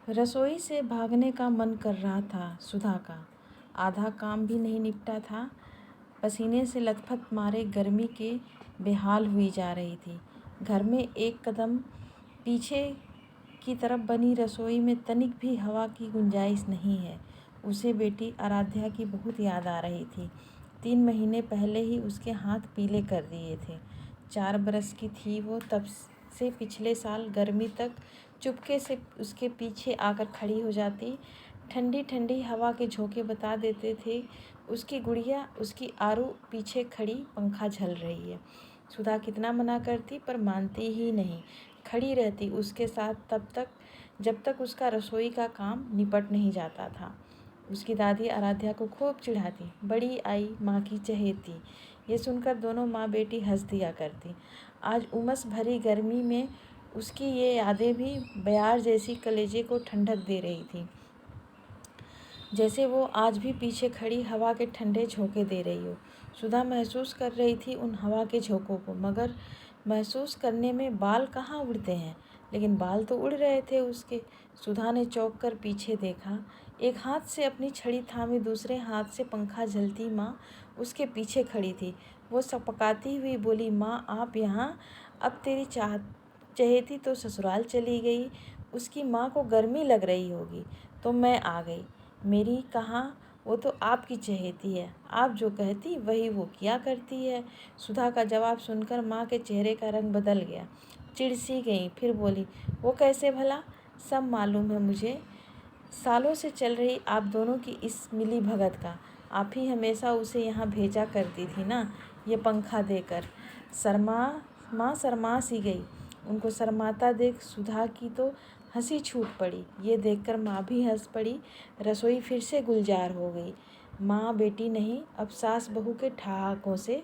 रसोई से भागने का मन कर रहा था सुधा का। आधा काम भी नहीं निपटा था। पसीने से लथपथ मारे गर्मी के बेहाल हुई जा रही थी। घर में एक कदम पीछे की तरफ बनी रसोई में तनिक भी हवा की गुंजाइश नहीं है। उसे बेटी आराध्या की बहुत याद आ रही थी। 3 महीने पहले ही उसके हाथ पीले कर दिए थे। 4 बरस की थी वो तब से पिछले साल गर्मी तक चुपके से उसके पीछे आकर खड़ी हो जाती। ठंडी ठंडी हवा के झोंके बता देते थे उसकी गुड़िया, उसकी आरू पीछे खड़ी पंखा झल रही है। सुधा कितना मना करती पर मानती ही नहीं। खड़ी रहती उसके साथ तब तक जब तक उसका रसोई का काम निपट नहीं जाता था। उसकी दादी आराध्या को खूब चिढ़ाती, बड़ी आई माँ की चहेती। ये सुनकर दोनों माँ बेटी हंस दिया करती। आज उमस भरी गर्मी में उसकी ये यादें भी बयार जैसी कलेजे को ठंडक दे रही थी, जैसे वो आज भी पीछे खड़ी हवा के ठंडे झोंके दे रही हो। सुधा महसूस कर रही थी उन हवा के झोंकों को, मगर महसूस करने में बाल कहाँ उड़ते हैं, लेकिन बाल तो उड़ रहे थे उसके। सुधा ने चौंक कर पीछे देखा। एक हाथ से अपनी छड़ी थामे दूसरे हाथ से पंखा झलती माँ उसके पीछे खड़ी थी। वो सपकाती हुई बोली, माँ आप यहाँ? अब तेरी चहेती तो ससुराल चली गई। उसकी माँ को गर्मी लग रही होगी तो मैं आ गई। मेरी कहाँ, वो तो आपकी चहेती है, आप जो कहती वही वो किया करती है। सुधा का जवाब सुनकर माँ के चेहरे का रंग बदल गया। चिढ़ सी गई, फिर बोली, वो कैसे भला? सब मालूम है मुझे, सालों से चल रही आप दोनों की इस मिली भगत का। आप ही हमेशा उसे यहाँ भेजा करती थी ना, ये पंखा देकर। माँ शर्मा सी गई। उनको शर्माता देख सुधा की तो हंसी छूट पड़ी। ये देखकर माँ भी हंस पड़ी। रसोई फिर से गुलजार हो गई। माँ बेटी नहीं, अब सास बहू के ठहाकों से